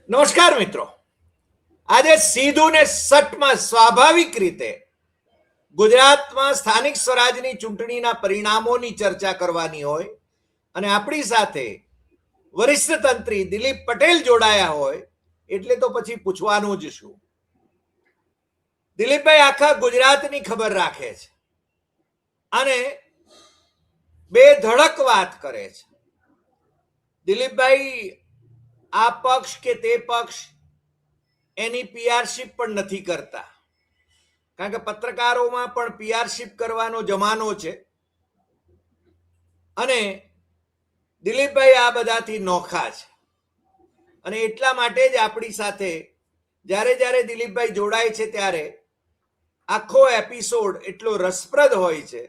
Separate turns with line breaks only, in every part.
નમસ્કાર મિત્રો, આજે સીધું ને સટમાં સ્વાભાવિક રીતે ગુજરાતમાં સ્થાનિક સ્વરાજની ચૂંટણીના પરિણામોની ચર્ચા કરવાની હોય અને આપણી સાથે વરિષ્ઠ તંત્રી દિલીપ પટેલ જોડાયા હોય એટલે તો પછી પૂછવાનું જ શું. દિલીપભાઈ આખા ગુજરાતની ખબર રાખે છે અને બે ધડક વાત કરે છે. દિલીપભાઈ આ પક્ષ કે તે પક્ષ એની પીઆરશીપ પણ નથી કરતા, કારણ કે પત્રકારોમાં પણ પીઆરશીપ કરવાનો જમાનો છે અને દિલીપભાઈ આ બધાથી નોખા છે અને એટલા માટે જ આપણી સાથે જ્યારે જ્યારે દિલીપભાઈ જોડાય છે ત્યારે આખો એપિસોડ એટલો રસપ્રદ હોય છે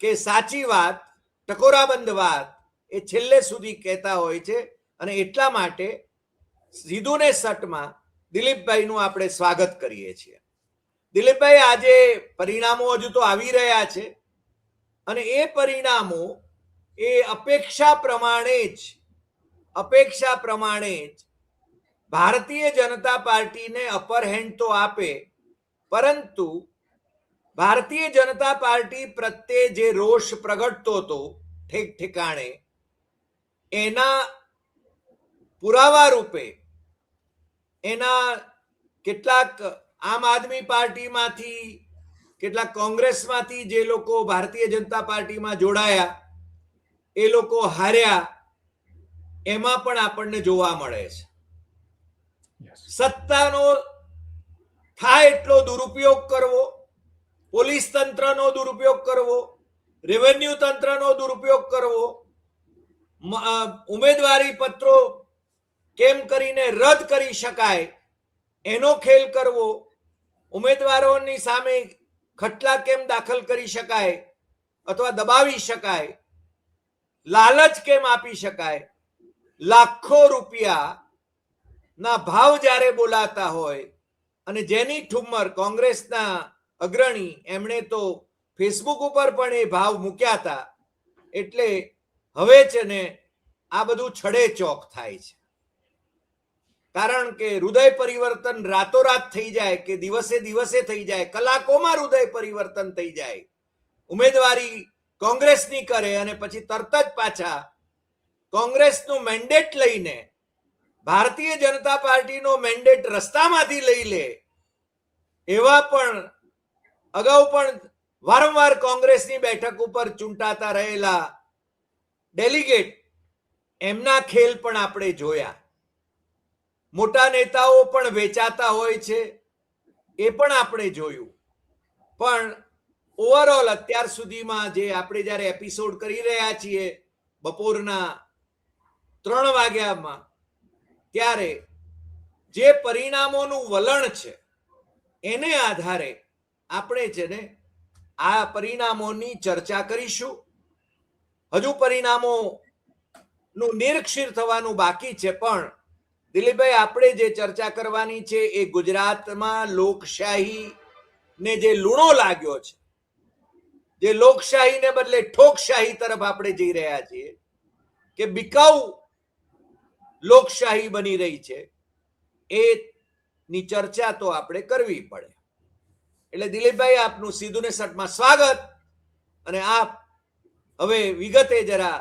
કે સાચી વાત, ટકોરાબંધ વાત એ છેલ્લે સુધી કહેતા હોય છે અને એટલા માટે સીધું ને સટમાં દિલીપભાઈનું આપણે સ્વાગત કરીએ છીએ. દિલીપભાઈ, આજે પરિણામો હજુ તો આવી રહ્યા છે અને એ પરિણામો એ અપેક્ષા પ્રમાણે જ ભારતીય જનતા પાર્ટીને અપર હેન્ડ તો આપે, પરંતુ ભારતીય જનતા પાર્ટી પ્રત્યે જે રોષ પ્રગટતો હતો ઠેક ઠેકાણે, એના પુરાવા રૂપે એના કેટલાક આમ આદમી પાર્ટીમાંથી, કેટલાક કોંગ્રેસમાંથી જે લોકો ભારતીય જનતા પાર્ટીમાં જોડાયા એ લોકો હાર્યા, એમાં પણ આપણને જોવા મળે છે. સત્તાનો થાય એટલો દુરુપયોગ કરવો, પોલીસ તંત્રનો દુરુપયોગ કરવો, રેવન્યુ તંત્રનો દુરુપયોગ કરવો, ઉમેદવારી પત્રો કેમ કરીને રદ કરી શકાય એનો ખેલ કરવો, ઉમેદવારોની સામે ખટલા કેમ દાખલ કરી શકાય અથવા દબાવી શકાય, લાલચ કેમ આપી શકાય, લાખો રૂપિયાના ભાવ જ્યારે બોલાતા હોય અને જેની ઠુમ્મર કોંગ્રેસના અગ્રણી એમણે તો ફેસબુક ઉપર પણ એ ભાવ મૂક્યા હતા, એટલે હવે છે ને આ બધું છડે ચોક થાય છે. કારણ કે હૃદય પરિવર્તન રાતોરાત થઈ જાય કે દિવસે દિવસે થઈ જાય, કલાકોમાં હૃદય પરિવર્તન થઈ જાય. ઉમેદવારી કોંગ્રેસની કરે અને પછી તરત જ પાછા કોંગ્રેસનું મેન્ડેટ લઈને ભારતીય જનતા પાર્ટીનો મેન્ડેટ રસ્તામાંથી લઈ લે, એવા પણ અગાઉ પણ વારંવાર કોંગ્રેસની બેઠક ઉપર ચૂંટાતા રહેલા ડેલિગેટ, એમના ખેલ પણ આપણે જોયા. મોટા નેતાઓ પણ વેચાતા હોય છે એ પણ આપણે જોયું. પણ ઓવરઓલ અત્યાર સુધીમાં જે આપણે જ્યારે એપિસોડ કરી રહ્યા છીએ બપોરના 3 વાગ્યામાં, ત્યારે જે પરિણામોનું વલણ છે એને આધારે આપણે છે ને આ પરિણામોની ચર્ચા કરીશું. હજુ પરિણામોનું નિરીક્ષણ થવાનું બાકી છે, પણ દિલીપભાઈ, આપણે જે ચર્ચા કરવાની છે એ ગુજરાતમાં લોકશાહીને જે લૂણો લાગ્યો છે, જે લોકશાહીને બદલે ઠોકશાહી તરફ આપણે જઈ રહ્યા છીએ, કે બિકાઉ લોકશાહી બની રહી છે, એની ચર્ચા તો આપણે કરવી પડે. એટલે દિલીપભાઈ, આપનું સીધું ને સટમાં સ્વાગત. અને આપ હવે વિગતે જરા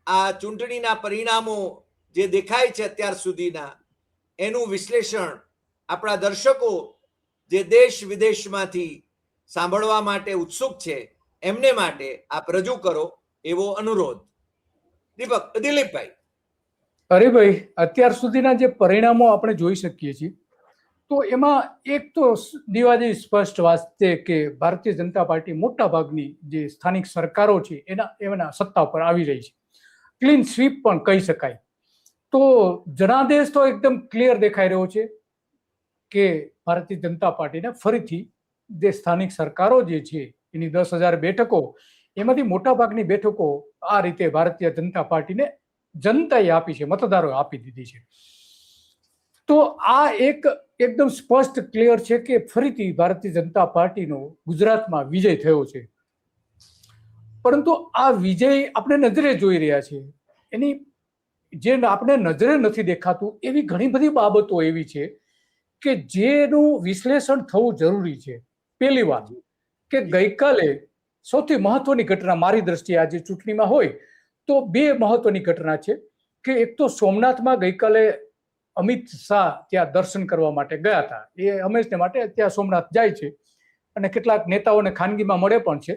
આ ચૂંટણીના પરિણામો જે દેખાય છે અત્યાર સુધીના, એનું વિશ્લેષણ આપણા દર્શકો જે દેશ વિદેશમાંથી સાંભળવા માટે ઉત્સુક છે એમને માટે આપ રજૂ કરો એવો અનુરોધ. દિલીપભાઈ.
અરે ભાઈ, અત્યાર સુધીના જે પરિણામો આપણે જોઈ શકીએ છીએ તો એમાં એક તો દિવાળી સ્પષ્ટ વાત છે કે ભારતીય જનતા પાર્ટી મોટા ભાગની જે સ્થાનિક સરકારો છે એના સત્તા પર આવી રહી છે. ક્લીન સ્વીપ પણ કહી શકાય. તો જનાદેશ તો એકદમ ક્લિયર દેખાઈ રહ્યો છે કે ભારતીય જનતા પાર્ટીને ફરીથી જે સ્થાનિક સરકારો જે છે એની 10,000 બેઠકો, એમાંથી મોટા ભાગની બેઠકો આ રીતે ભારતીય જનતા પાર્ટીને જનતાએ આપી છે, મતદારોએ આપી દીધી છે. તો આ એકદમ સ્પષ્ટ ક્લિયર છે કે ફરીથી ભારતીય જનતા પાર્ટીનો ગુજરાતમાં વિજય થયો છે. પરંતુ આ વિજય આપણે નજરે જોઈ રહ્યા છીએ, એની જે આપણે નજરે નથી દેખાતું એવી ઘણી બધી બાબતો એવી છે કે જેનું વિશ્લેષણ થવું જરૂરી છે. પહેલી વાત કે ગઈકાલે સૌથી મહત્વની ઘટના મારી દ્રષ્ટિએ આજે ચૂંટણીમાં હોય તો બે મહત્વની ઘટના છે કે એક તો સોમનાથમાં ગઈકાલે અમિત શાહ ત્યાં દર્શન કરવા માટે ગયા હતા. એ હંમેશને માટે ત્યાં સોમનાથ જાય છે અને કેટલાક નેતાઓને ખાનગીમાં મળે પણ છે.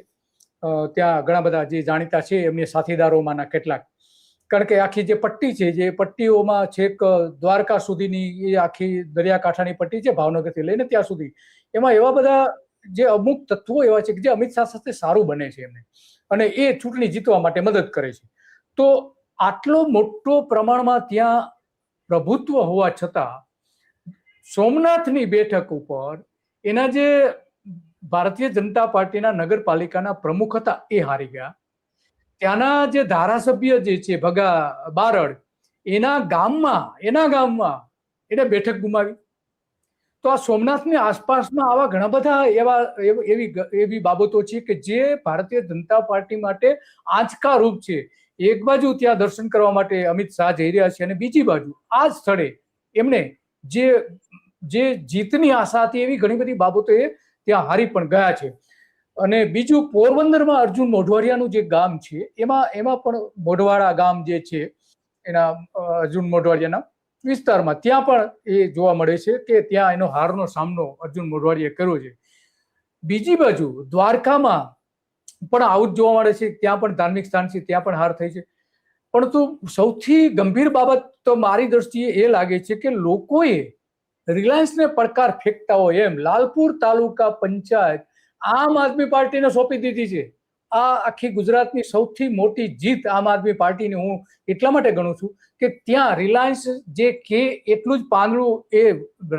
ત્યાં ઘણા બધા જે જાણીતા છે એમની સાથીદારોમાંના કેટલાક, કારણ કે આખી જે પટ્ટી છે જે પટ્ટીઓમાં છેક દ્વારકા સુધીની એ આખી દરિયાકાંઠાની પટ્ટી છે, ભાવનગરથી લઈને ત્યાં સુધી, એમાં એવા બધા જે અમુક તત્વો એવા છે કે જે અમિત શાહ સાથે સારું બને છે એમને, અને એ ચૂંટણી જીતવા માટે મદદ કરે છે. તો આટલો મોટો પ્રમાણમાં ત્યાં પ્રભુત્વ હોવા છતાં સોમનાથની બેઠક ઉપર એના જે ભારતીય જનતા પાર્ટીના નગરપાલિકાના પ્રમુખ હતા એ હારી ગયા. ત્યાંના જે ધારાસભ્ય જે છે ભગા બારડ, એના ગામમાં એને બેઠક ગુમાવી. તો આ સોમનાથની આસપાસમાં આવા ઘણા બધા એવી બાબતો છે કે જે ભારતીય જનતા પાર્ટી માટે આંચકારૂપ છે. એક બાજુ ત્યાં દર્શન કરવા માટે અમિત શાહ જઈ રહ્યા છે અને બીજી બાજુ આ જ સ્થળે એમને જે જીતની આશા હતી એવી ઘણી બધી બાબતો એ ત્યાં હારી પણ ગયા છે. અને બીજું, પોરબંદરમાં અર્જુન મોઢવાડિયાનું જે ગામ છે એમાં પણ મોઢવાડા ગામ જે છે એના અર્જુન મોઢવાડિયાના વિસ્તારમાં ત્યાં પણ એ જોવા મળે છે કે ત્યાં એનો હારનો સામનો અર્જુન મોઢવાડિયાએ કર્યો છે. બીજી બાજુ દ્વારકામાં પણ આવું જ જોવા મળે છે. ત્યાં પણ ધાર્મિક સ્થાન છે, ત્યાં પણ હાર થઈ છે. પરંતુ સૌથી ગંભીર બાબત તો મારી દ્રષ્ટિએ એ લાગે છે કે લોકોએ રિલાયન્સને પડકાર ફેંકતા હોય એમ લાલપુર તાલુકા પંચાયત આમ આદમી પાર્ટીને સોંપી દીધી છે. આ આખી ગુજરાતની સૌથી મોટી જીત આમ આદમી પાર્ટીની હું એટલા માટે ગણું છું કે ત્યાં રિલાયન્સ જે કે એટલું જ પાંદડું, એ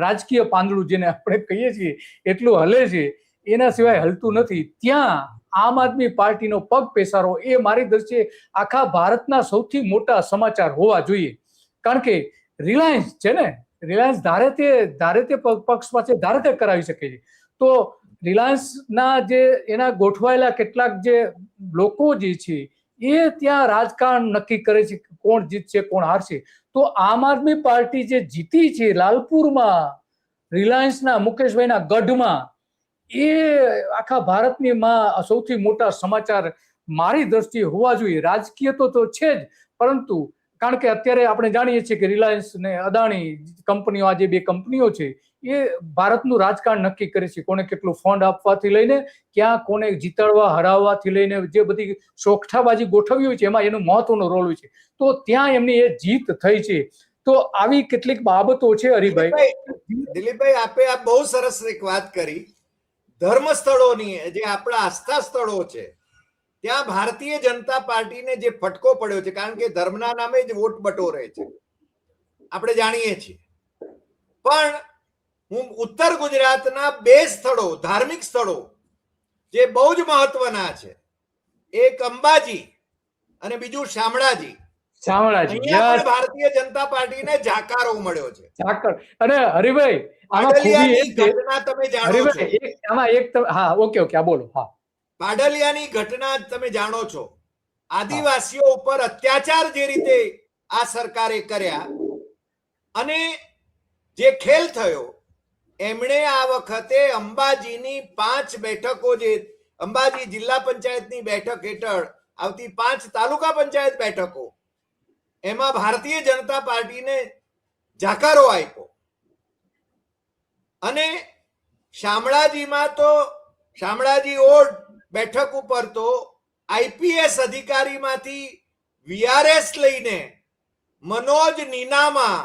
રાજકીય પાંદડું જેને આપણે કહીએ છીએ એટલું હલે છે, એના સિવાય હલતું નથી. ત્યાં આમ આદમી પાર્ટીનો પગ પેસારો એ મારી દ્રષ્ટિએ આખા ભારતના સૌથી મોટા સમાચાર હોવા જોઈએ. કારણ કે રિલાયન્સ છે ને, રિલાયન્સ ધારે તે પક્ષ પાસે ધારે તે કરાવી શકે છે. તો રિલાયન્સના જે એના ગોઠવાયેલા કેટલાક જે લોકો જે છે એ ત્યાં રાજકારણ નક્કી કરે છે કોણ જીતશે કોણ હારશે. તો આમ આદમી પાર્ટી જે જીતી છે લાલપુરમાં રિલાયન્સના મુકેશભાઈના ગઢમાં, એ આખા ભારતની માં સૌથી મોટા સમાચાર મારી દ્રષ્ટિએ હોવા જોઈએ. રાજકીય તો છે જ, પરંતુ કારણ કે અત્યારે આપણે જાણીએ છીએ કે રિલાયન્સ ને અદાણી કંપનીઓ, આ જે બે કંપનીઓ છે એ ભારતનું રાજકારણ નક્કી કરે છે. કોને કેટલું ફંડ આપવાથી લઈને ક્યાં કોને જીતાડવા હરાવવાથી લઈને જે બધી સોગઠાબાજી ગોઠવી હોય છે એમાં એનો મહત્વનો રોલ હોય છે. તો ત્યાં એમની એ જીત થઈ છે. તો આવી કેટલીક બાબતો છે. હરિભાઈ,
દિલીપભાઈ, આપે આ બહુ સરસ એક વાત કરી. ધર્મ સ્થળોની, જે આપણા આસ્થા સ્થળો છે, ત્યાં ભારતીય જનતા પાર્ટીને જે ફટકો પડ્યો છે, કારણ કે ધર્મના નામે જ વોટ બટોરે છે, આપણે જાણીએ છીએ. પણ હું ઉત્તર ગુજરાતના બે સ્થળો, ધાર્મિક સ્થળો જે બહુ જ મહત્વના છે, એક અંબાજી અને બીજું શામળાજી, અહીંયા પણ ભારતીય જનતા પાર્ટીને જાકારો મળ્યો છે.
અને હરિભાઈ,
પાડલિયાની ઘટના તમે જાણો છો.
ઓકે, બોલો. હા,
પાડલિયાની ઘટના તમે જાણો છો. આદિવાસીઓ ઉપર અત્યાચાર જે રીતે આ સરકારે કર્યા અને જે ખેલ થયો, એમણે આ વખતે અંબાજીની 5 બેઠકો, જે અંબાજી જિલ્લા પંચાયતની બેઠક હેઠળ આવતી 5 તાલુકા પંચાયત બેઠકો, એમાં ભારતીય જનતા પાર્ટીને જાકારો આપ્યો. અને શામળાજીમાં તો શામળાજી ઓડ બેઠક ઉપર તો આઈપીએસ અધિકારીમાંથી વીઆરએસ લઈને મનોજ નીનામા,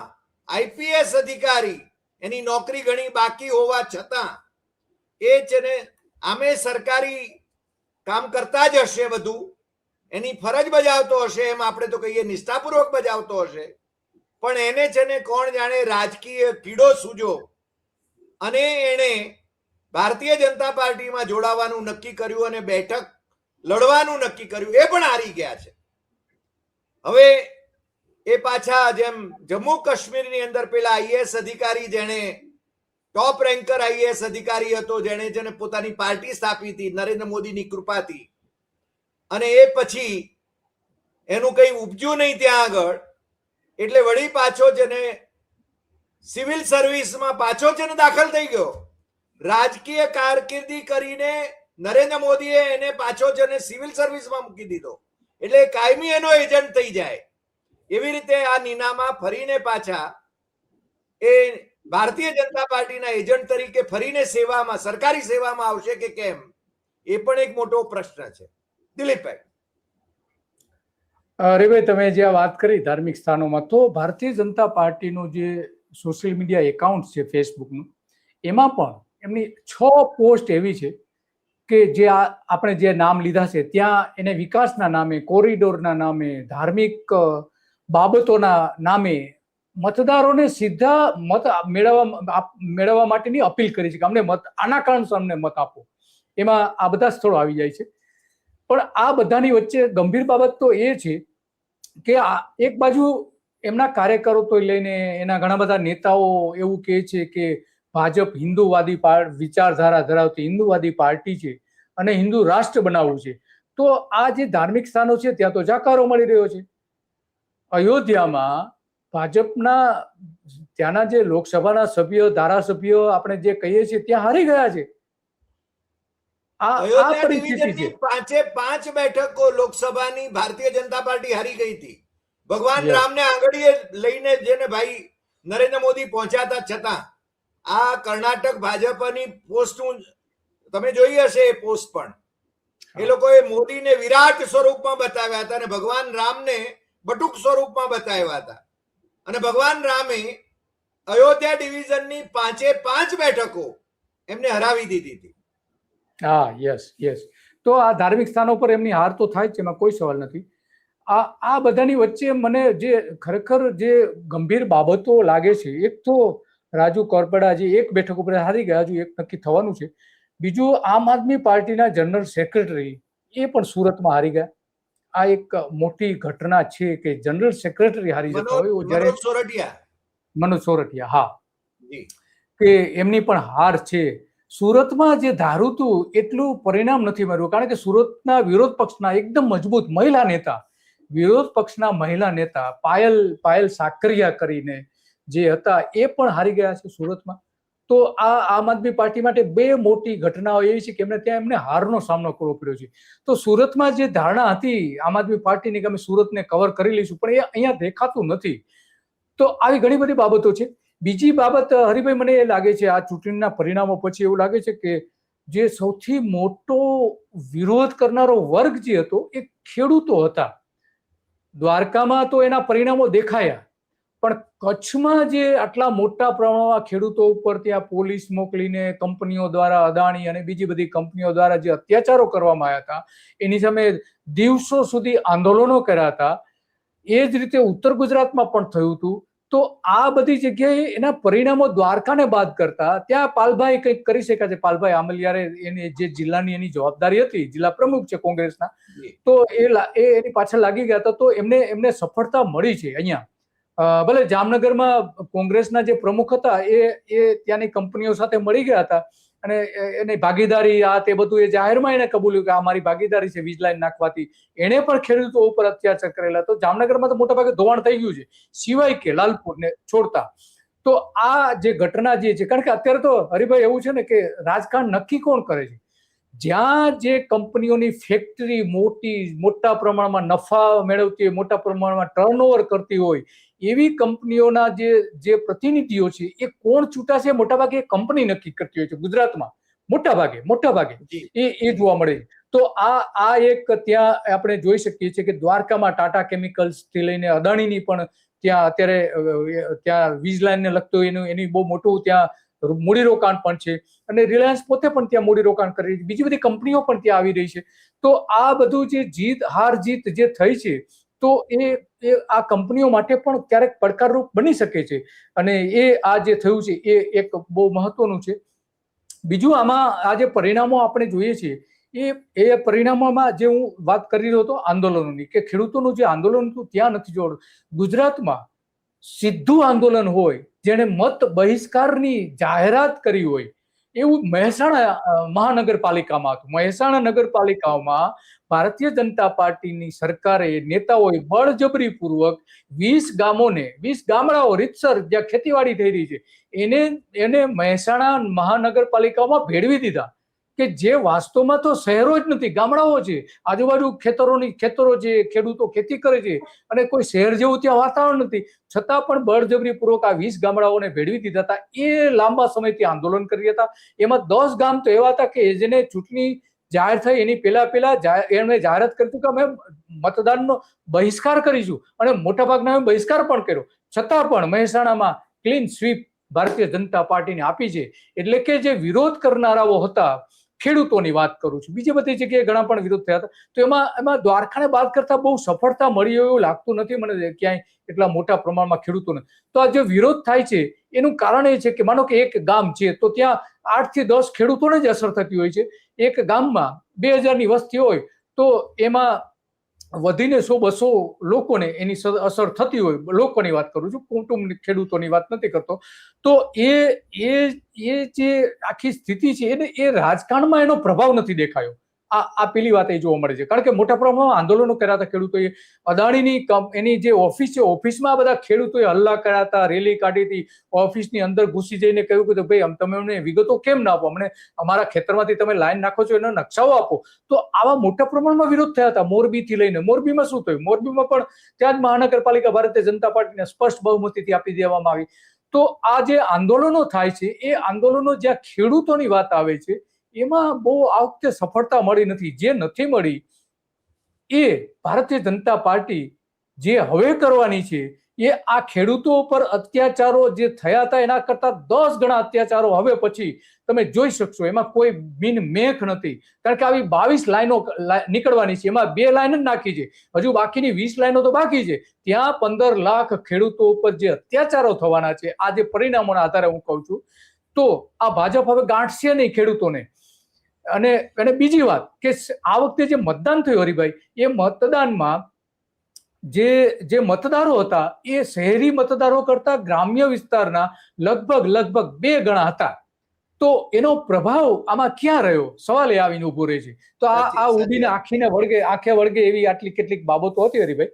આઈપીએસ અધિકારી, એની નોકરી ઘણી બાકી હોવા છતાં એ છે ને આમે સરકારી કામ કરતા જ હશે, બધું એની ફરજ બજાવતો હશે, એમ આપણે તો કહીએ નિષ્ઠાપૂર્વક બજાવતો હશે, પણ એને છે ને કોણ જાણે રાજકીય કીડો સૂજો અને એણે ભારતીય જનતા પાર્ટીમાં જોડાવાનું નક્કી કર્યું અને બેઠક લડવાનું નક્કી કર્યું. એ પણ હારી ગયા છે. હવે એ પાછા જેમ જમ્મુ કાશ્મીરની અંદર પેલા આઈએએસ અધિકારી, જેણે ટોપ રેન્કર આઈએએસ અધિકારી હતો, જેણે જેને પોતાની પાર્ટી સ્થાપી હતી નરેન્દ્ર મોદીની કૃપાથી, અને એ પછી એનું કંઈ ઉપજ્યું નહીં ત્યાં આગળ, એટલે વળી પાછો જેને સિવિલ સર્વિસમાં પાછો જેને દાખલ થઈ ગયો, રાજકીય કારકિર્દી કરીને નરેન્દ્ર મોદીએ એને પાછો જેને સિવિલ સર્વિસમાં મૂકી દીધો, એટલે કાયમી એનો એજન્ટ થઈ જાય. એવી રીતે આ નીનામાં ફરીને પાછા એ ભારતીય જનતા પાર્ટીના એજન્ટ તરીકે ફરીને સેવામાં, સરકારી સેવામાં આવશે કે કેમ, એ પણ એક મોટો પ્રશ્ન છે. દિલીપભાઈ.
હરિભાઈ, તમે જે વાત કરી ધાર્મિક સ્થાનોમાં, તો ભારતીય જનતા પાર્ટીનું જે સોશિયલ મીડિયા એકાઉન્ટ છે ફેસબુકનું, એમાં પણ એમની 6 પોસ્ટ એવી છે કે જે આપણે જે નામ લીધા છે ત્યાં એને વિકાસના નામે, કોરિડોરના નામે, ધાર્મિક બાબતોના નામે મતદારોને સીધા મત મેળવવા માટેની અપીલ કરી છે કે અમને મત, આના કારણસર અમને મત આપો. એમાં આ બધા સ્થળો આવી જાય છે. પણ આ બધાની વચ્ચે ગંભીર બાબત તો એ છે કે એક બાજુ એમના કાર્યકરો તો લઈને એના ઘણા બધા નેતાઓ એવું કહે છે કે ભાજપ હિન્દુવાદી વિચારધારા ધરાવતી હિન્દુવાદી પાર્ટી છે અને હિન્દુ રાષ્ટ્ર બનાવવું છે. તો આ જે ધાર્મિક સ્થાનો છે ત્યાં તો જાકારો મળી રહ્યો છે. અયોધ્યામાં ભાજપના ત્યાંના જે લોકસભાના સભ્યો, ધારાસભ્યો આપણે જે કહીએ છીએ ત્યાં હારી ગયા છે. આ પરિસ્થિતિ છે.
5 બેઠકો લોકસભાની ભારતીય જનતા પાર્ટી હારી ગઈ હતી. ભગવાન રામને આંગળીએ લઈને જેને ભાઈ નરેન્દ્ર મોદી પહોંચ્યા હતા, છતાં આ કર્ણાટક ભાજપની પોસ્ટ તમે જોઈ હશે. એ પોસ્ટ પણ એ લોકોએ મોદીને વિરાટ સ્વરૂપમાં બતાવ્યા હતા અને ભગવાન રામને બટુક સ્વરૂપમાં બતાવ્યા હતા. અને ભગવાન રામે અયોધ્યા ડિવિઝનની 5 બેઠકો એમને હરાવી દીધી હતી.
હા, યસ. તો આ ધાર્મિક સ્થાનો પર એમની હાર તો થાય છે, એમાં કોઈ સવાલ નથી. આ બધાની વચ્ચે મને જે ખરેખર જે ગંભીર બાબતો લાગે છે, એક તો રાજુ કરપડા જે 1 બેઠક ઉપર હારી ગયા, હજુ 1 નક્કી થવાનું છે. બીજું, આમ આદમી પાર્ટીના જનરલ સેક્રેટરી એ પણ સુરતમાં હારી ગયા. આ એક મોટી ઘટના છે કે જનરલ સેક્રેટરી હારી જતા હોય. જ્યારે મનોજ સોરઠિયા, હા, કે એમની પણ હાર છે. સુરતમાં જે ધારું હતું એટલું પરિણામ નથી મળ્યું, કારણ કે સુરતના વિરોધ પક્ષના એકદમ મજબૂત મહિલા નેતા, વિરોધ પક્ષના મહિલા નેતા પાયલ સાકરિયા કરીને જે હતા એ પણ હારી ગયા છે સુરતમાં. તો આ આમ આદમી પાર્ટી માટે 2 મોટી ઘટનાઓ એવી છે કે એમને હારનો સામનો કરવો પડ્યો છે. તો સુરતમાં જે ધારણા હતી આમ આદમી પાર્ટીની કે અમે સુરતને કવર કરી લઈશું, પણ એ અહીંયા દેખાતું નથી. તો આવી ઘણી બધી બાબતો છે. બીજી બાબત હરિભાઈ, મને એ લાગે છે આ ચૂંટણીના પરિણામો પછી એવું લાગે છે કે જે સૌથી મોટો વિરોધ કરનારો વર્ગ જે હતો એ ખેડૂતો હતા. દ્વારકામાં તો એના પરિણામો દેખાયા, પણ કચ્છમાં જે આટલા મોટા પ્રમાણમાં ખેડૂતો ઉપર ત્યાં પોલીસ મોકલીને કંપનીઓ દ્વારા, અદાણી અને બીજી બધી કંપનીઓ દ્વારા જે અત્યાચારો કરવામાં આવ્યા હતા, એની સામે દિવસો સુધી આંદોલનો કર્યા હતા. એ જ રીતે ઉત્તર ગુજરાતમાં પણ થયું હતું. તો આ બધી જગ્યાએ એના પરિણામો દ્વારકાને બાદ કરતા ત્યાં પાલભાઈ કંઈક કરી શક્યા છે. પાલભાઈ આમલિયારે એની જે જિલ્લાની એની જવાબદારી હતી, જિલ્લા પ્રમુખ છે કોંગ્રેસના, તો એની પાછળ લાગી ગયા હતા. તો એમને સફળતા મળી છે. અહીંયા ભલે જામનગરમાં કોંગ્રેસના જે પ્રમુખ હતા એ ત્યાંની કંપનીઓ સાથે મળી ગયા હતા અને એની ભાગીદારી આ તે બધું એ જાહેરમાં એને કબૂલ્યું કે આ મારી ભાગીદારી છે વીજ લાઈન નાખવાથી. એને પણ ખેડૂતો ઉપર અત્યાચાર કરેલા. તો જામનગરમાં તો મોટા ભાગે ધોવાણ થઈ ગયું છે, સિવાય કે લાલપુરને છોડતા. તો આ જે ઘટના જે છે, કારણ કે અત્યારે તો હરિભાઈ એવું છે ને કે રાજકારણ નક્કી કોણ કરે છે? જ્યાં જે કંપનીઓની ફેક્ટરી મોટા પ્રમાણમાં નફા મેળવતી હોય, મોટા પ્રમાણમાં ટર્નઓવર કરતી હોય, એવી કંપનીઓના જે પ્રતિનિધિઓ છે એ કોણ ચૂંટાશે મોટાભાગે કંપની નક્કી કરતી હોય છે ગુજરાતમાં. મોટાભાગે એ જોવા મળે. તો આ એક ત્યાં આપણે જોઈ શકીએ છીએ કે દ્વારકામાં ટાટા કેમિકલ્સ થી લઈને અદાણીની પણ ત્યાં અત્યારે ત્યાં વીજ લાઈનને લગતું એની બહુ મોટું ત્યાં મૂડીરોકાણ પણ છે. અને રિલાયન્સ પોતે પણ ત્યાં મૂડીરોકાણ કરી રહી છે, બીજી બધી કંપનીઓ પણ ત્યાં આવી રહી છે. તો આ બધું જે હાર જીત જે થઈ છે, તો એ આ કંપનીઓ માટે પણ ક્યારેક પડકારરૂપ બની શકે છે. અને આ જે થયું છે એ એક બહુ મહત્વનું છે. બીજું, આમાં આ જે પરિણામો આપણે જોઈએ છીએ એ પરિણામોમાં જે હું વાત કરી રહ્યો હતો આંદોલનોની, કે ખેડૂતોનું જે આંદોલન હતું ત્યાં નથી જોડું. ગુજરાતમાં સીધું આંદોલન હોય, જેને મત બહિષ્કારની જાહેરાત કરી હોય, એવું મહેસાણા મહાનગરપાલિકામાં હતું. મહેસાણા નગરપાલિકામાં ભારતીય જનતા પાર્ટીની સરકારે નેતાઓએ બળજબરીપૂર્વક 20 ગામડાઓ રીતસર જ્યાં ખેતીવાડી થઈ રહી છે એને મહેસાણા મહાનગરપાલિકામાં ભેળવી દીધા, કે જે વાસ્તવમાં તો શહેરો જ નથી, ગામડાઓ છે. આજુબાજુ ખેતરો છે, ખેડૂતો ખેતી કરે છે અને કોઈ શહેર જેવું ત્યાં વાતાવરણ નથી. છતાં પણ બળજબરીપૂર્વક આ 20 ગામડાઓને ભેળવી દીધા હતા. એ લાંબા સમયથી આંદોલન કરી હતા. એમાં 10 ગામ તો એવા હતા કે જેને ચૂંટણી જાહેર થઈ એની પહેલા એમણે જાહેરાત કરી હતી કે અમે મતદાનનો બહિષ્કાર કરીશું, અને મોટાભાગના બહિષ્કાર પણ કર્યો. છતાં પણ મહેસાણામાં ક્લીન સ્વીપ ભારતીય જનતા પાર્ટીને આપી છે. એટલે કે જે વિરોધ કરનારાઓ હતા, ખેડૂતોની વાત કરું છું, બીજી બધી જગ્યાએ ઘણા પણ વિરોધ થયા હતા, તો એમાં દ્વારકાને બાદ કરતા બહુ સફળતા મળી એવું લાગતું નથી મને ક્યાંય એટલા મોટા પ્રમાણમાં ખેડૂતોને. તો આ જે વિરોધ થાય છે એનું કારણ એ છે કે માનો કે એક ગામ છે તો ત્યાં 8 થી 10 ખેડૂતોને જ અસર થતી હોય છે. એક ગામમાં 2000ની વસ્તી હોય તો એમાં વધીને 100-200 લોકોને એની અસર થતી હોય. લોકોની વાત કરું છું, કુટુંબ ખેડૂતોની વાત નથી કરતો. તો એ જે આખી સ્થિતિ છે એ રાજકારણમાં એનો પ્રભાવ નથી દેખાયો. આ પેલી વાત એ જોવા મળે છે. કારણ કે મોટા પ્રમાણમાં આંદોલનો કર્યા હતા ખેડૂતોએ. અદાણીની એની જે ઓફિસ છે, ઓફિસમાં બધા ખેડૂતોએ હલ્લા કર્યા હતા, રેલી કાઢી હતી, ઓફિસની અંદર ઘૂસી જઈને કહ્યું કે ભાઈ તમે અમને વિગતો કેમ ના આપો, અમને અમારા ખેતરમાંથી તમે લાઈન નાખો છો એનો નકશાઓ આપો. તો આવા મોટા પ્રમાણમાં વિરોધ થયા હતા. મોરબીથી લઈને, મોરબીમાં શું થયું? મોરબીમાં પણ ત્યાં જ મહાનગરપાલિકા ભારતીય જનતા પાર્ટીને સ્પષ્ટ બહુમતીથી આપી દેવામાં આવી. તો આ જે આંદોલનો થાય છે એ આંદોલનો જ્યાં ખેડૂતોની વાત આવે છે એમાં બહુ આ વખતે સફળતા મળી નથી. જે નથી મળી એ ભારતીય જનતા પાર્ટી જે હવે કરવાની છે એ આ ખેડૂતો પર અત્યાચારો જે થયા હતા એના કરતા 10 ગણા અત્યાચારો હવે પછી તમે જોઈ શકશો. એમાં કોઈ બિન મેખ નથી. કારણ કે આવી 22 લાઈનો નીકળવાની છે, એમાં 2 લાઈન જ નાખી છે. હજુ બાકીની 20 લાઈનો તો બાકી છે. ત્યાં 15 લાખ ખેડૂતો ઉપર જે અત્યાચારો થવાના છે આ જે પરિણામોના આધારે હું કહું છું, તો આ ભાજપ હવે ગાંઠશે નહીં ખેડૂતોને. અને બીજી વાત કે આ વખતે જે મતદાન થયું હરિભાઈ, એ મતદાનમાં જે મતદારો હતા એ શહેરી મતદારો કરતા ગ્રામ્ય વિસ્તારના લગભગ 2 ગણા હતા. તો એનો પ્રભાવ આમાં ક્યાં રહ્યો? સવાલ એ આવીને ઉભો રહે છે. તો આ ઉડીને આંખે વળગે એવી આટલી કેટલીક બાબતો હતી હરિભાઈ.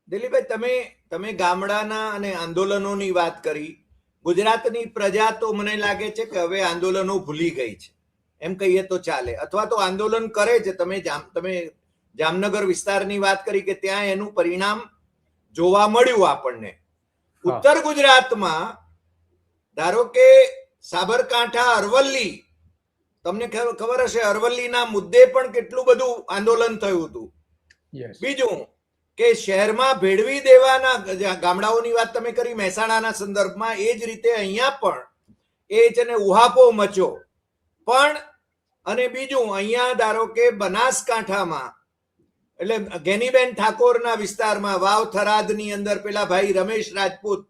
દિલીપભાઈ, તમે ગામડાના અને આંદોલનોની વાત કરી. ગુજરાતની પ્રજા તો મને લાગે છે કે હવે આંદોલનો ભૂલી ગઈ છે એમ કહીએ તો ચાલે, અથવા તો આંદોલન કરે છે. તમે જામનગર વિસ્તારની વાત કરી કે ત્યાં એનું પરિણામ જોવા મળ્યું આપણને. ઉત્તર ગુજરાતમાં ધારો કે સાબરકાંઠા, અરવલ્લી, તમને ખબર હશે અરવલ્લીના મુદ્દે પણ કેટલું બધું આંદોલન થયું હતું. બીજું કે શહેરમાં ભેળવી દેવાના ગામડાઓની વાત તમે કરી મહેસાણાના સંદર્ભમાં, એ જ રીતે અહીંયા પણ એ છે ને ઉહાપો મચ્યો. પણ અને બીજું અહીંયા ધારો કે બનાસકાંઠામાં એટલે ગેનીબેન ઠાકોરના વિસ્તારમાં વાવ થરાદની અંદર પેલા ભાઈ રમેશ રાજપૂત,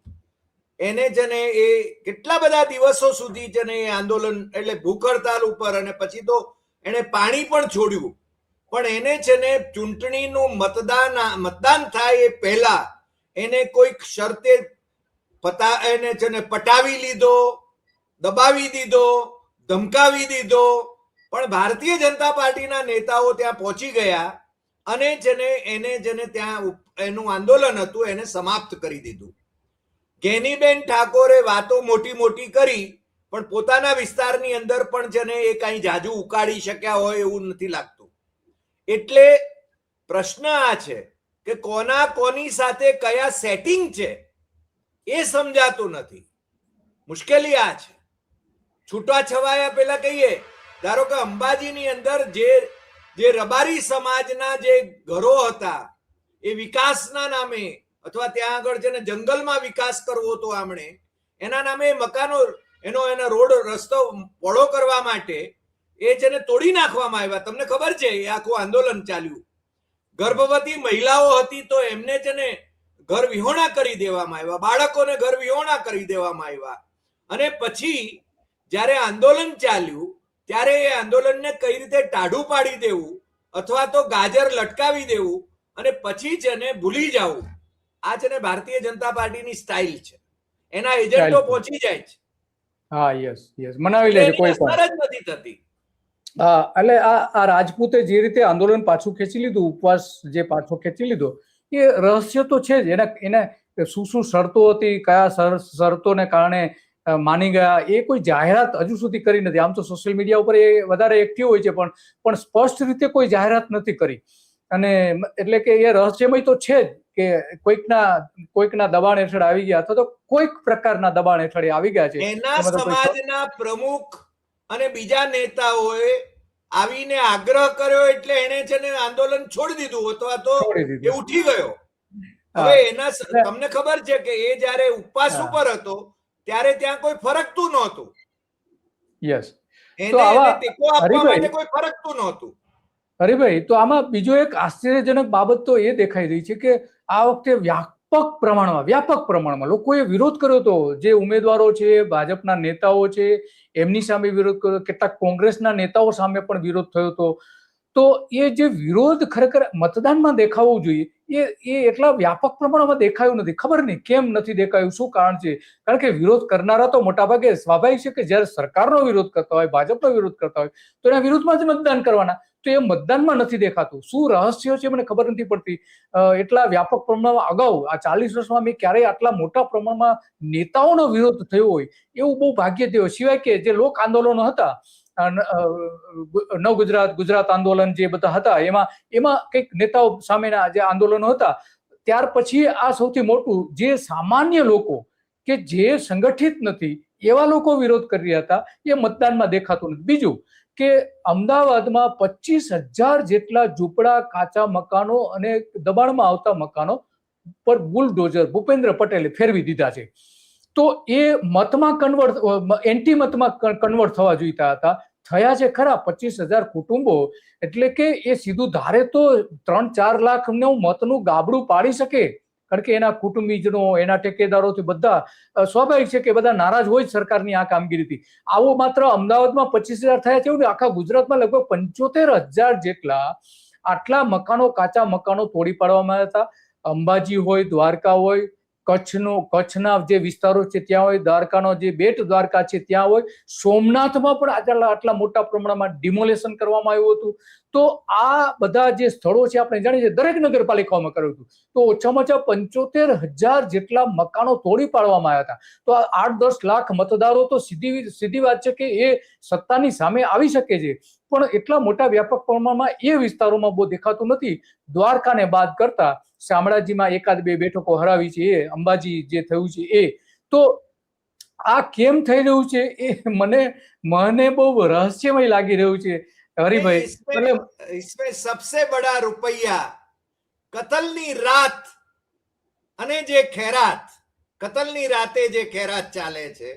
એને છે ને એ કેટલા બધા દિવસો સુધી છે ને એ આંદોલન એટલે ભૂખ હડતાલ ઉપર, અને પછી તો એને પાણી પણ છોડ્યું. પણ એને છે ને ચૂંટણીનું મતદાન થાય એ પહેલા એને કોઈક શરતે એને છે ને પટાવી લીધો, દબાવી દીધો, ધમકાવી દીધો. પણ ભારતીય જનતા પાર્ટીના નેતાઓ ત્યાં પહોંચી ગયા અને છે ને એને જેને ત્યાં એનું આંદોલન હતું એને સમાપ્ત કરી દીધું. ગેનીબેન ઠાકોરે વાતો મોટી કરી, પણ પોતાના વિસ્તારની અંદર પણ છે ને એ કઈ જાજુ ઉકાળી શક્યા હોય એવું નથી લાગતું. એટલે પ્રશ્ન આ છે કે કોની સાથે કયા સેટિંગ છે એ સમજાતું નથી. મુશ્કેલી આ છે. છૂટા છવાયા પેલા કહીએ, ધારો કે અંબાજીની અંદર જે રબારી સમાજના જે ઘરો હતા એ વિકાસના નામે, અથવા ત્યાં આગળ છે ને જંગલમાં વિકાસ કરવો હતો આમણે, એના નામે મકાનો એનો રોડ રસ્તો પહોળો કરવા માટે એ છે ને તોડી નાખવામાં આવ્યા. તમને ખબર છે એ આખું આંદોલન ચાલ્યું. ગર્ભવતી મહિલાઓ હતી તો એમને છે ને ઘર વિહોણા કરી દેવામાં આવ્યા, બાળકોને ઘર વિહોણા કરી દેવામાં આવ્યા. અને પછી જ્યારે આંદોલન ચાલ્યું ત્યારે એ આંદોલનને કઈ રીતે ટાઢું પાડી દેવું અથવા તો ગાજર લટકાવી દેવું અને પછી છે ને ભૂલી જવું, આ છે ને ભારતીય જનતા પાર્ટીની સ્ટાઇલ છે. એના એજન્ટો પહોંચી જાય છે.
હા, યસ યસ, મનાવી
એટલે
લે છે
એની
કોઈ પણ.
અસર જ નથી થતી.
હા, એટલે આ રાજપૂતે જે રીતે આંદોલન પાછું ખેંચી લીધું, ઉપવાસ જે પાછો ખેંચી લીધો, એ રહસ્ય તો છે જ. એને શું શું શરતો હતી, કયા શરતોને કારણે માની ગયા, એ કોઈ જાહેરાત હજુ સુધી કરી નથી. આમ તો સોશિયલ મીડિયા ઉપર એ વધારે એક્ટિવ હોય છે, પણ સ્પષ્ટ રીતે કોઈ જાહેરાત નથી કરી. અને એટલે કે એ રહસ્યમય તો છે જ કે કોઈકના દબાણ હેઠળ આવી ગયા, અથવા તો કોઈક પ્રકારના દબાણ હેઠળ આવી ગયા છે.
એના
એમાં તો કોઈ
સમાજના પ્રમુખ અને બીજા નેતાઓએ આવીને આગ્રહ કર્યો એટલે એને છે ને આંદોલન છોડી દીધું, અથવા તો
છોડી
એ
દીધું.
ઉઠી ગયો.
હા,
હવે તમને ખબર છે કે એ જયારે ઉપવાસ
હા,
ઉપર હતો ત્યારે ત્યાં કોઈ ફરકતું નહોતું,
યસ. તો
એને
આવા
ટેકો આપવા
હરિભાઈ
માટે કોઈ ફરકતું નહોતું.
હરિભાઈ, તો આમાં બીજો એક આશ્ચર્યજનક બાબત તો એ દેખાઈ રહી છે કે આ વખતે વ્યાપક પ્રમાણમાં લોકોએ વિરોધ કર્યો હતો. જે ઉમેદવારો છે, ભાજપના નેતાઓ છે, એમની સામે વિરોધ કર્યો, કેટલાક કોંગ્રેસના નેતાઓ સામે પણ વિરોધ થયો હતો. તો એ જે વિરોધ ખરેખર મતદાનમાં દેખાવો જોઈએ, એ એટલા વ્યાપક પ્રમાણમાં દેખાયું નથી. ખબર નહીં કેમ નથી દેખાયું, શું કારણ છે? કારણ કે વિરોધ કરનારા તો મોટાભાગે સ્વાભાવિક છે કે જ્યારે સરકારનો વિરોધ કરતા હોય, ભાજપનો વિરોધ કરતા હોય, તો એના વિરુદ્ધમાં જ મતદાન કરવાના. તો એ મતદાનમાં નથી દેખાતું. શું રહસ્ય છે મને ખબર નથી પડતી. એટલા વ્યાપક પ્રમાણમાં અગાઉ આ 40 વર્ષમાં મેં ક્યારેય આટલા મોટા પ્રમાણમાં નેતાઓનો વિરોધ થયો હોય એવું બહુ ભાગ્ય થયો. સિવાય કે જે લોક આંદોલનો હતા, નવ ગુજરાત આંદોલન, જે બધા હતા, એમાં કંઈક નેતાઓ સામેના જે આંદોલનો હતા, ત્યાર પછી આ સૌથી મોટું, જે સામાન્ય લોકો કે જે સંગઠિત નથી એવા લોકો વિરોધ કરી રહ્યા હતા, એ મતદાનમાં દેખાતું નથી. બીજું કે અમદાવાદમાં 25,000 જેટલા ઝૂંપડા, કાચા મકાનો અને દબાણમાં આવતા મકાનો પર બુલડોઝર ભૂપેન્દ્ર પટેલે ફેરવી દીધા છે. તો એ એન્ટી મતમાં કન્વર્ટ થવા જોઈતા હતા. થયા છે ખરા 25,000 કુટુંબો, એટલે કે એ સીધું ધારે તો 3-4 લાખનું મતનું ગાબડું પાડી શકે. કારણ કે એના કુટુંબીજનો, એના ટેકેદારોથી બધા સ્વાભાવિક છે કે બધા નારાજ હોય જ સરકારની આ કામગીરીથી. આવો માત્ર અમદાવાદમાં 25,000 થયા છે એવું નહીં, આખા ગુજરાતમાં લગભગ 75,000 જેટલા આટલા મકાનો, કાચા મકાનો તોડી પાડવામાં આવ્યા હતા. અંબાજી હોય, દ્વારકા હોય, કચ્છના જે વિસ્તારો છે ત્યાં હોય, દ્વારકાનો જે બેટ દ્વારકા છે ત્યાં હોય, સોમનાથમાં પણ આટલા મોટા પ્રમાણમાં ડિમોલેશન કરવામાં આવ્યું હતું. તો આ બધા જે સ્થળો છે આપણે જાણીએ છીએ, દરેક નગરપાલિકાઓમાં કર્યું હતું. તો ઓછામાં ઓછા 75,000 જેટલા મકાનો તોડી પાડવામાં આવ્યા હતા. તો 8-10 લાખ મતદારો તો સીધી વાત છે કે એ સત્તાની સામે આવી શકે છે, પણ એટલા મોટા વ્યાપક પ્રમાણમાં એ વિસ્તારોમાં બહુ દેખાતું નથી. દ્વારકાને બાદ કરતા શામળાજીમાં 1-2 બેઠકો હરાવી છે, એ અંબાજી જે થયું છે એ. તો આ કેમ થઈ રહ્યું છે એ મને બહુ રહસ્યમય લાગી રહ્યું છે હરિભાઈ.
इसमें सबसे बड़ा रुपया કતલની રાત અને જે ખેરાત, કતલની રાતે જે ખેરાત ચાલે છે,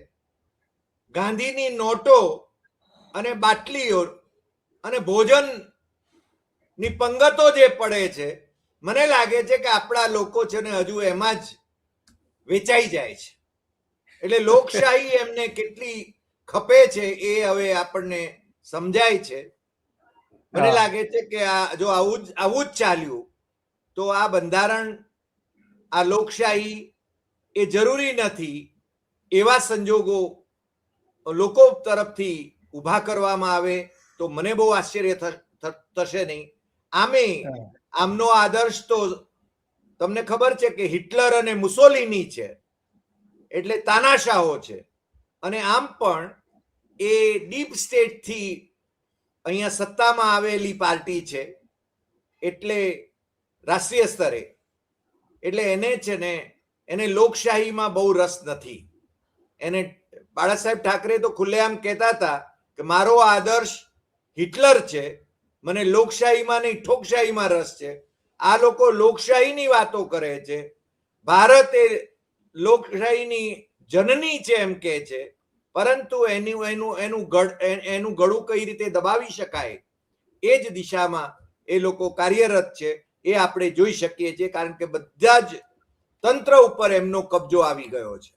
ગાંધીની નોટો અને બાટલીઓ અને ભોજન ની પંગતો જે પડે છે, મને લાગે છે કે આપણા લોકો છે ને હજુ એમાં જ વેચાઈ જાય છે. એટલે લોકશાહી એમને કેટલી ખપે છે એ હવે આપણને સમજાય છે. મને લાગે છે કે આ જો આવું જ ચાલ્યું તો આ બંધારણ, આ લોકશાહી એ જરૂરી નથી એવા સંજોગો લોકો તરફથી ઊભા કરવામાં આવે તો મને બહુ આશ્ચર્ય થશે નહીં. આમનો આદર્શ તો તમને ખબર છે કે હિટલર અને મુસોલિની છે, એટલે તાનાશાહો છે. અને આમ પણ એ ડીપ સ્ટેટ થી અહીંયા સત્તામાં આવેલી પાર્ટી છે, એટલે રાષ્ટ્રીય સ્તરે, એટલે એને છે ને એને લોકશાહીમાં બહુ રસ નથી. એને બાળા સાહેબ ઠાકરે તો ખુલ્લેઆમ કહેતા હતા કે મારો આદર્શ હિટલર છે, મને લોકશાહીમાં નહીં ઠોકશાહીમાં રસ છે. આ લોકો લોકશાહીની વાતો કરે છે. ભારત એ લોકશાહીની જનની છે એમ કે છે, પરંતુ એનું ગળું કઈ રીતે દબાવી શકાય એ જ દિશામાં એ લોકો કાર્યરત છે. એ આપણે જોઈ શકીએ છીએ, કારણ કે બધા જ તંત્ર ઉપર એમનો કબજો આવી ગયો છે.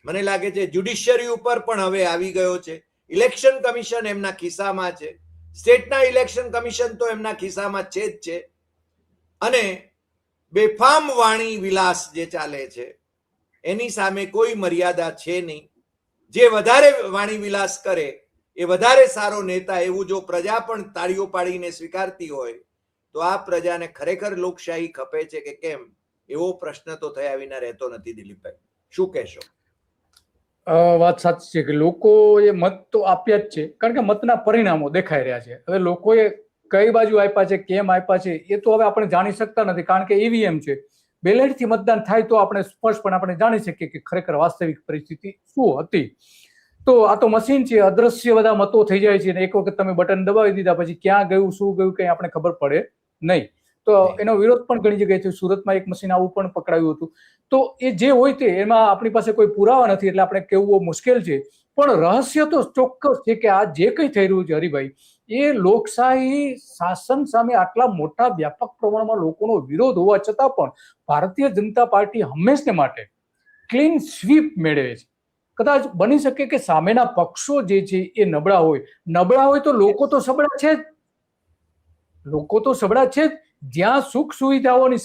મને લાગે છે જ્યુડિશિયરી ઉપર પણ હવે આવી ગયો છે. ઇલેક્શન કમિશન એમના ખિસ્સામાં છે, સ્ટેટના ઇલેક્શન કમિશન તો એમના ખિસ્સામાં છે જ છે. અને બેફામ વાણી વિલાસ જે ચાલે છે એની સામે કોઈ મર્યાદા છે નહીં. જે વધારે વાણી વિલાસ કરે એ વધારે સારો નેતા, એવું જો પ્રજા પણ તાળીઓ પાડીને સ્વીકારતી હોય તો આ પ્રજાને ખરેખર લોકશાહી ખપે છે કે કેમ, એવો પ્રશ્ન તો થયા વિના રહેતો નથી. દિલીપભાઈ, શું કહેશો?
વાત સાચી છે કે લોકોએ મત તો આપ્યા જ છે, કારણ કે મતના પરિણામો દેખાઈ રહ્યા છે. હવે લોકોએ કઈ બાજુ આપ્યા છે, કેમ આપ્યા છે, એ તો હવે આપણે જાણી શકતા નથી, કારણ કે ઈવીએમ છે. બેલેટથી મતદાન થાય તો આપણે સ્પષ્ટપણે આપણે જાણી શકીએ કે ખરેખર વાસ્તવિક પરિસ્થિતિ શું હતી. તો આ તો મશીન છે, અદ્રશ્ય બધા મતો થઈ જાય છે, અને એક વખત તમે બટન દબાવી દીધા પછી ક્યાં ગયું, શું ગયું, કઈ આપણે ખબર પડે નહીં. તો એનો વિરોધ પણ ઘણી જગ્યાએ થયો. સુરતમાં એક મશીન આવું પણ પકડાયું હતું. તો એ જે હોય તે એમાં આપણી પાસે કોઈ પુરાવા નથી, એટલે આપણે કહેવું મુશ્કેલ છે. પણ રહસ્ય તો ચોક્કસ છે કે આ જે કંઈ થઈ રહ્યું છે હરિભાઈ, એ લોકશાહી શાસન સામે આટલા મોટા વ્યાપક પ્રમાણમાં લોકોનો વિરોધ હોવા છતાં પણ ભારતીય જનતા પાર્ટી હંમેશને માટે ક્લીન સ્વીપ મેળવે છે. કદાચ બની શકે કે સામેના પક્ષો જે છે એ નબળા હોય તો લોકો તો સબળા છે જ. લોકો તો સબળા છે જ. જ્યાં સુખ સુવિધાઓની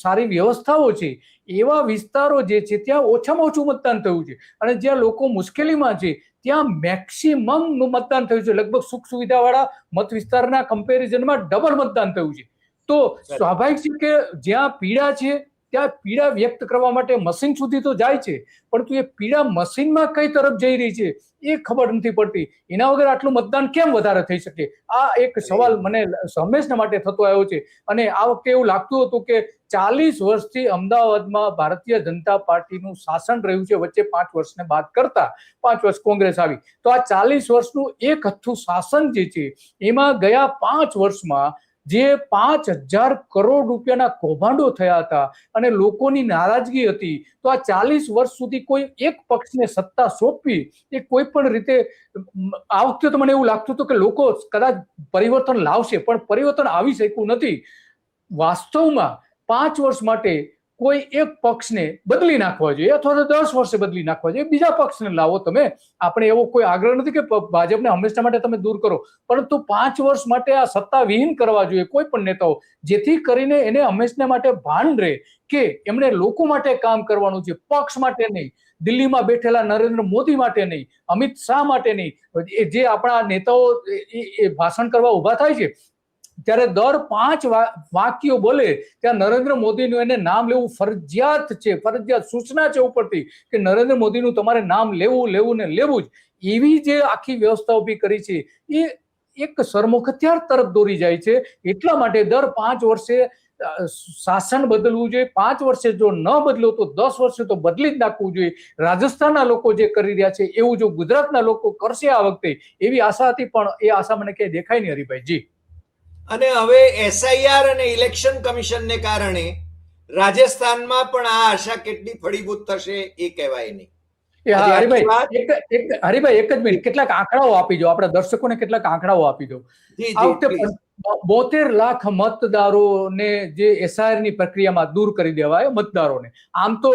સારી વ્યવસ્થાઓ છે એવા વિસ્તારો જે છે ત્યાં ઓછામાં ઓછું મતદાન થયું છે, અને જ્યાં લોકો મુશ્કેલીમાં છે ત્યાં મેક્સિમમ મતદાન થયું છે. લગભગ સુખ સુવિધા વાળા મત વિસ્તારના કમ્પેરિઝનમાં ડબલ મતદાન થયું છે. તો સ્વાભાવિક છે કે જ્યાં પીડા છે ત્યાં પીડા વ્યક્ત કરવા માટે મશીન સુધી તો જાય છે, પરંતુ એ પીડા મશીનમાં કઈ તરફ જઈ રહી છે એ ખબર નથી પડતી. એના વગર આટલું મતદાન કેમ વધારે થઈ શકે? આ એક સવાલ મને હંમેશના માટે થતો આવ્યો છે. અને આ વખતે એવું લાગતું હતું કે 40 વર્ષથી અમદાવાદમાં ભારતીય જનતા પાર્ટીનું શાસન રહ્યું છે, વચ્ચે 5 વર્ષને બાદ કરતા 5 વર્ષ કોંગ્રેસ આવી. તો આ 40 વર્ષનું એક હથ્થું શાસન જે છે એમાં ગયા 5 વર્ષમાં જે 5,000 કરોડ રૂપિયાના કૌભાંડો થયા હતા અને લોકોની નારાજગી હતી, તો આ 40 વર્ષ સુધી કોઈ એક પક્ષને સત્તા સોંપવી એ કોઈ પણ રીતે, આ વખતે તો મને એવું લાગતું હતું કે લોકો કદાચ પરિવર્તન લાવશે, પણ પરિવર્તન આવી શક્યું નથી. વાસ્તવમાં 5 વર્ષ માટે કોઈ એક પક્ષને બદલી નાખવા જોઈએ, અથવા તો 10 વર્ષે બદલી નાખવા જોઈએ, બીજા પક્ષને લાવો તમે. આપણે એવો કોઈ આગ્રહ નથી કે ભાજપને હંમેશા માટે તમે દૂર કરો, પરંતુ 5 વર્ષ માટે આ સત્તા વિહીન કરવા જોઈએ કોઈ પણ નેતાઓ, જેથી કરીને એને હંમેશા માટે ભાન રહે કે એમણે લોકો માટે કામ કરવાનું છે, પક્ષ માટે નહીં, દિલ્હીમાં બેઠેલા નરેન્દ્ર મોદી માટે નહીં, અમિત શાહ માટે નહીં. જે આપણા નેતાઓ એ ભાષણ કરવા ઉભા થાય છે ત્યારે દર 5 વાક્યો બોલે ત્યાં નરેન્દ્ર મોદીનું એને નામ લેવું ફરજિયાત છે, ફરજિયાત સૂચના છે ઉપરથી કે નરેન્દ્ર મોદીનું તમારે નામ લેવું ને લેવું જ. એવી જે આખી વ્યવસ્થા ઉભી કરી છે એ એક સરમુખત્યાર તરફ દોરી જાય છે. એટલા માટે દર 5 વર્ષે શાસન બદલવું જોઈએ. 5 વર્ષે જો ન બદલો તો 10 વર્ષે તો બદલી જ નાખવું જોઈએ. રાજસ્થાનના લોકો જે કરી રહ્યા છે એવું જો ગુજરાતના લોકો કરશે આ વખતે, એવી આશા હતી, પણ એ આશા મને ક્યાંય દેખાય નહીં હરિભાઈજી.
અને હવે એસઆઈઆર અને ઇલેક્શન કમિશનને કારણે રાજસ્થાનમાં પણ આ આશા કેટલી ફળીભૂત થશે એ કહેવાય નહીં.
હરિભાઈ એક જ મિનિટ, કેટલાક આંકડાઓ આપી દો, આપણા દર્શકોને કેટલાક આંકડાઓ આપી દો. આ વખતે 72 લાખ મતદારોને જે એસઆઈઆર ની પ્રક્રિયામાં દૂર કરી દેવાય મતદારોને. આમ તો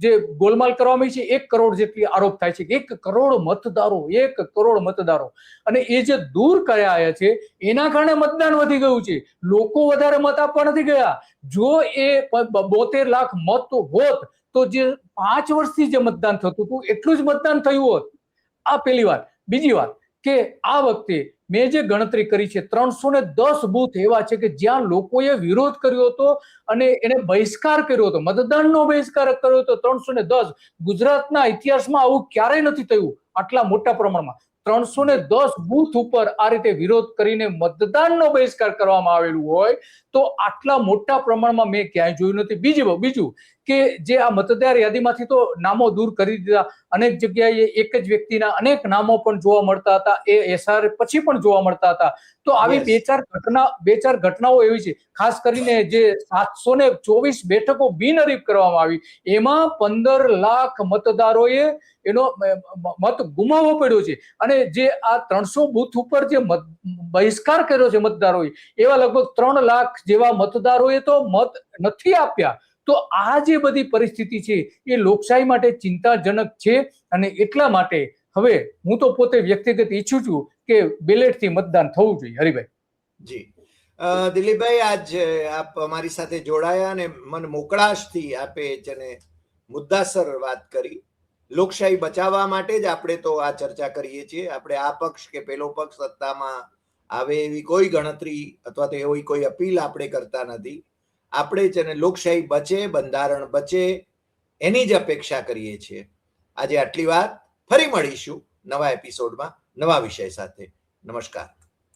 જે ગોલમાલ કરવામાં છે 1 કરોડ જેટલી આરોપ થાય છે કે 1 કરોડ મતદારો, અને એ જે દૂર કર્યા છે એના કારણે મતદાન વધી ગયું છે. લોકો વધારે મત આપવા નથી ગયા. જો એ 72 લાખ મત હોત તો જે 5 વર્ષથી જે મતદાન થતું હતું એટલું જ મતદાન થયું હોત. આ પહેલી વાત. બીજી વાત કે આ વખતે મેં જે ગણતરી કરી છે 310 બૂથ એવા છે કે જ્યાં લોકોએ વિરોધ કર્યો હતો અને એને બહિષ્કાર કર્યો હતો, મતદાનનો બહિષ્કાર કર્યો હતો. 310. ગુજરાતના ઇતિહાસમાં આવું ક્યારેય નથી થયું આટલા મોટા પ્રમાણમાં. 310 બૂથ ઉપર આ રીતે વિરોધ કરીને મતદાનનો બહિષ્કાર કરવામાં આવેલું હોય તો આટલા મોટા પ્રમાણમાં મેં ક્યાંય જોયું નથી. બીજું કે જે આ મતદાર યાદીમાંથી તો નામો દૂર કરી દીધા. અનેક જગ્યાએ એક જ વ્યક્તિના અનેક નામો પણ જોવા મળતા હતા, એ એસઆર પછી પણ જોવા મળતા હતા. તો આવી બે ચાર ઘટનાઓ એવી છે. ખાસ કરીને જે 724 બેઠકો બિનહરીફ કરવામાં આવી, એમાં 15 લાખ મતદારોએ એનો મત ગુમાવવો પડ્યો છે. અને જે આ 300 બૂથ ઉપર જે બહિષ્કાર કર્યો છે મતદારોએ, એવા લગભગ 3 લાખ જેવા મતદારોએ તો મત નથી આપ્યા. તો આ જે બધી પરિસ્થિતિ છે એ લોકશાહી માટે ચિંતાજનક છે, અને એટલા માટે હવે હું તો પોતે વ્યક્તિગત ઈચ્છું છું કે બેલેટથી મતદાન થવું જોઈએ. હરિભાઈ
જી, દિલીપભાઈ, આજ આપ અમારી સાથે જોડાયા અને મન મોકળાશથી આપે જેને મુદ્દાસર વાત કરી. લોકશાહી બચાવવા માટે જ આપણે તો આ ચર્ચા કરીએ છીએ. આપણે આ પક્ષ કે પેલો પક્ષ સત્તામાં આવે એવી કોઈ ગણતરી અથવા તો એવી કોઈ અપીલ આપણે કરતા નથી. આપણે છે ને લોકશાહી બચે, બંધારણ બચે એની જ અપેક્ષા કરીએ છીએ. આજે આટલી વાત. ફરી મળીશું નવા એપિસોડમાં નવા વિષય સાથે. નમસ્કાર.